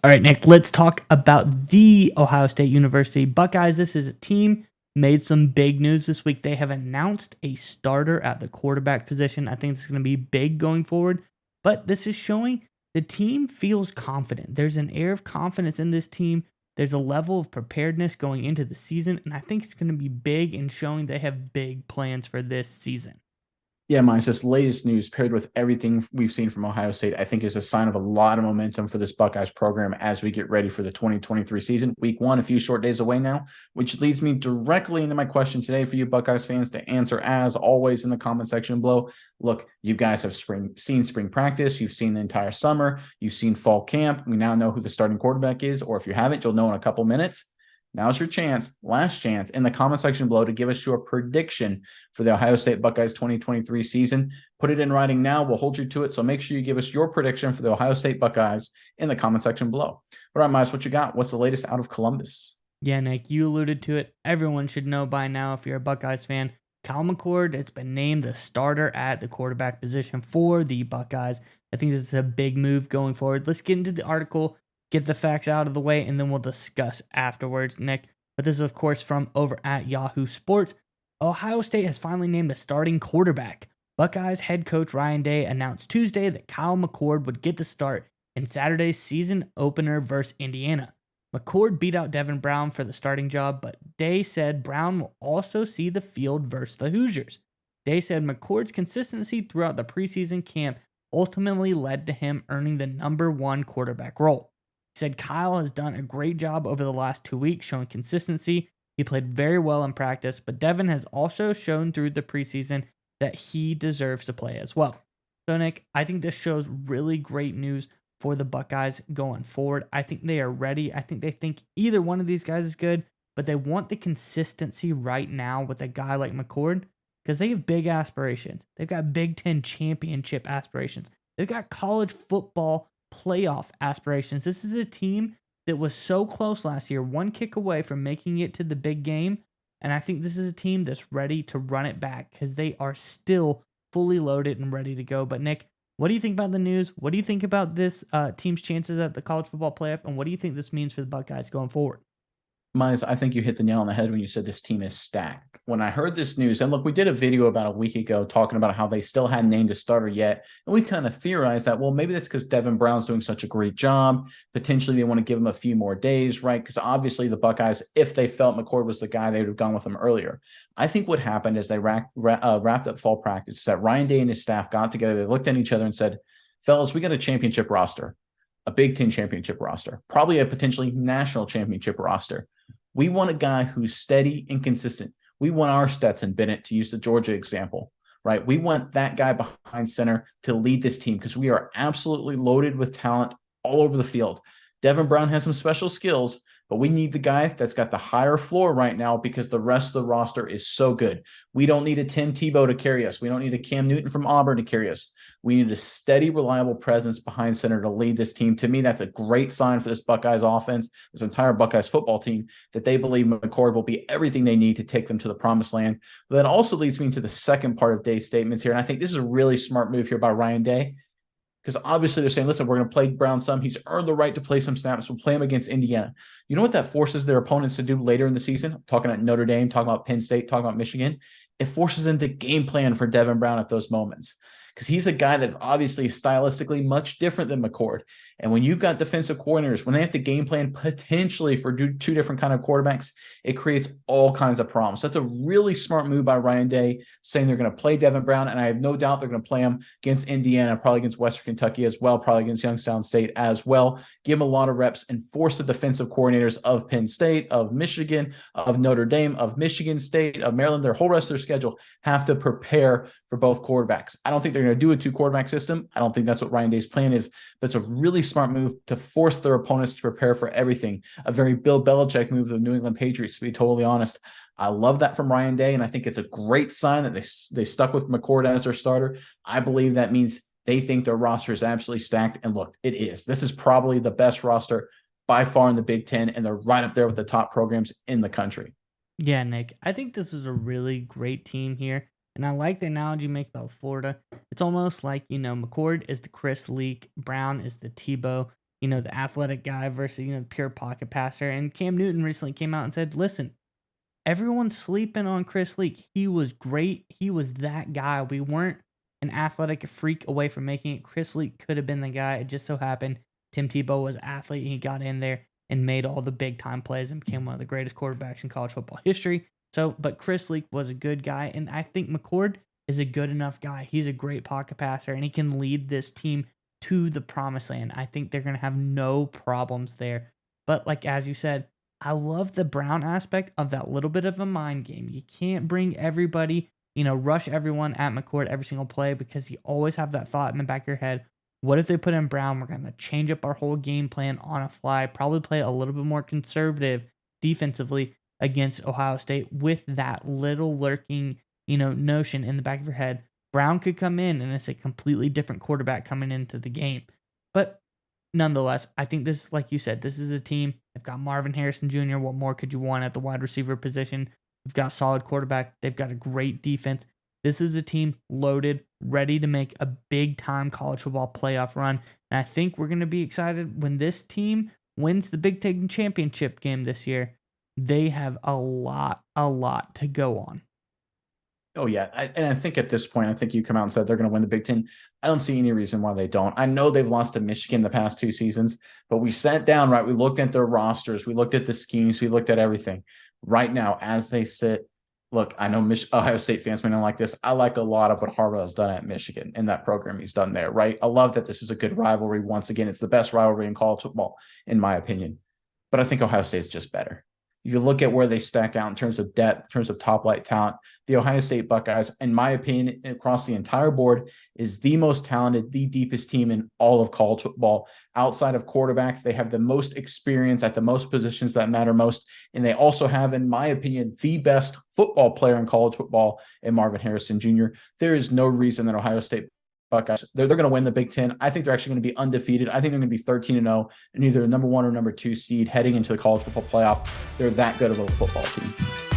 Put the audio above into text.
All right, Nick, let's talk about the Ohio State University Buckeyes. This is a team made some big news this week. They have announced a starter at the quarterback position. I think it's going to be big going forward, but this is showing the team feels confident. There's an air of confidence in this team. There's a level of preparedness going into the season, and I think it's going to be big in showing they have big plans for this season. Yeah, Miles, this latest news paired with everything we've seen from Ohio State, I think is a sign of a lot of momentum for this Buckeyes program as we get ready for the 2023 season. Week one, a few short days away now, which leads me directly into my question today for you Buckeyes fans to answer as always in the comment section below. Look, you guys have seen spring practice. You've seen the entire summer. You've seen fall camp. We now know who the starting quarterback is, or if you haven't, you'll know in a couple minutes. Now's your chance, last chance, in the comment section below to give us your prediction for the Ohio State Buckeyes 2023 season. Put it in writing now. We'll hold you to it. So make sure you give us your prediction for the Ohio State Buckeyes in the comment section below. All right, Miles, what you got? What's the latest out of Columbus? Yeah, Nick, you alluded to it. Everyone should know by now if you're a Buckeyes fan. Kyle McCord has been named the starter at the quarterback position for the Buckeyes. I think this is a big move going forward. Let's get into the article, get the facts out of the way, and then we'll discuss afterwards, Nick. But this is, of course, from over at Yahoo Sports. Ohio State has finally named a starting quarterback. Buckeyes head coach Ryan Day announced Tuesday that Kyle McCord would get the start in Saturday's season opener versus Indiana. McCord beat out Devin Brown for the starting job, but Day said Brown will also see the field versus the Hoosiers. Day said McCord's consistency throughout the preseason camp ultimately led to him earning the number one quarterback role. He said Kyle has done a great job over the last 2 weeks showing consistency. He played very well in practice, but Devin has also shown through the preseason that he deserves to play as well. So, Nick, I think this shows really great news for the Buckeyes going forward. I think they are ready. I think they think either one of these guys is good, but they want the consistency right now with a guy like McCord because they have big aspirations. They've got Big Ten championship aspirations. They've got college football playoff aspirations. This is a team that was so close last year, one kick away from making it to the big game. And I think this is a team that's ready to run it back because they are still fully loaded and ready to go. But Nick, what do you think about the news? What do you think about this team's chances at the college football playoff? And what do you think this means for the Buckeyes going forward? Miles, I think you hit the nail on the head when you said this team is stacked. When I heard this news, and look, we did a video about a week ago talking about how they still hadn't named a starter yet. And we kind of theorized that, well, maybe that's because Devin Brown's doing such a great job. Potentially they want to give him a few more days, right? Because obviously the Buckeyes, if they felt McCord was the guy, they would have gone with him earlier. I think what happened is they wrapped up fall practice, that Ryan Day and his staff got together, they looked at each other and said, fellas, we got a championship roster, a Big Ten championship roster, probably a potentially national championship roster. We want a guy who's steady and consistent. We want our Stetson Bennett, to use the Georgia example, right? We want that guy behind center to lead this team because we are absolutely loaded with talent all over the field. Devin Brown has some special skills, but we need the guy that's got the higher floor right now because the rest of the roster is so good. We don't need a Tim Tebow to carry us. We don't need a Cam Newton from Auburn to carry us. We need a steady, reliable presence behind center to lead this team. To me, that's a great sign for this Buckeyes offense, this entire Buckeyes football team, that they believe McCord will be everything they need to take them to the promised land. But that also leads me to the second part of Day's statements here. And I think this is a really smart move here by Ryan Day. Because obviously they're saying, listen, we're going to play Brown some. He's earned the right to play some snaps. We'll play him against Indiana. You know what that forces their opponents to do later in the season? Talking about Notre Dame, talking about Penn State, talking about Michigan. It forces them to game plan for Devin Brown at those moments. Because he's a guy that's obviously stylistically much different than McCord. And when you've got defensive coordinators, when they have to game plan potentially for two different kind of quarterbacks, it creates all kinds of problems. So that's a really smart move by Ryan Day, saying they're going to play Devin Brown, and I have no doubt they're going to play him against Indiana, probably against Western Kentucky as well, probably against Youngstown State as well. Give him a lot of reps and force the defensive coordinators of Penn State, of Michigan, of Notre Dame, of Michigan State, of Maryland, their whole rest of their schedule have to prepare for both quarterbacks. I don't think they're going to do a two-quarterback system. I don't think that's what Ryan Day's plan is, but it's a really smart move to force their opponents to prepare for everything. A very Bill Belichick move of the New England Patriots, to be totally honest. I love that from Ryan Day, and I think it's a great sign that they stuck with McCord as their starter. I believe that means they think their roster is absolutely stacked, and look, it is. This is probably the best roster by far in the Big Ten, and they're right up there with the top programs in the country. Yeah, Nick, I think this is a really great team here. And I like the analogy you make about Florida. It's almost like, McCord is the Chris Leak, Brown is the Tebow. the athletic guy versus, the pure pocket passer. And Cam Newton recently came out and said, listen, everyone's sleeping on Chris Leak. He was great. He was that guy. We weren't an athletic freak away from making it. Chris Leak could have been the guy. It just so happened Tim Tebow was an athlete. He got in there and made all the big time plays and became one of the greatest quarterbacks in college football history. So, but Chris Leak was a good guy, and I think McCord is a good enough guy. He's a great pocket passer, and he can lead this team to the promised land. I think they're going to have no problems there. But like as you said, I love the Brown aspect of that little bit of a mind game. You can't bring everybody, rush everyone at McCord every single play, because you always have that thought in the back of your head. What if they put in Brown? We're going to change up our whole game plan on a fly, probably play a little bit more conservative defensively against Ohio State with that little lurking, notion in the back of your head. Brown could come in and it's a completely different quarterback coming into the game. But nonetheless, I think this, like you said, this is a team. They've got Marvin Harrison Jr. What more could you want at the wide receiver position? They've got a solid quarterback. They've got a great defense. This is a team loaded, ready to make a big-time college football playoff run. And I think we're going to be excited when this team wins the Big Ten championship game this year. They have a lot to go on. Oh, yeah. I think at this point, I think you come out and said they're going to win the Big Ten. I don't see any reason why they don't. I know they've lost to Michigan the past 2 seasons, but we sat down, right? We looked at their rosters. We looked at the schemes. We looked at everything. Right now, as they sit, look, I know Ohio State fans may not like this. I like a lot of what Harbaugh has done at Michigan and that program he's done there, right? I love that this is a good rivalry. Once again, it's the best rivalry in college football, in my opinion. But I think Ohio State's just better. If you look at where they stack out in terms of depth, in terms of top-flight talent, the Ohio State Buckeyes, in my opinion, across the entire board, is the most talented, the deepest team in all of college football. Outside of quarterback, they have the most experience at the most positions that matter most. And they also have, in my opinion, the best football player in college football in Marvin Harrison Jr. There is no reason that Ohio State Buckeyes, they're going to win the Big Ten. I think they're actually going to be undefeated. I think they're going to be 13-0 and either a number 1 or number 2 seed heading into the college football playoff. They're that good of a football team.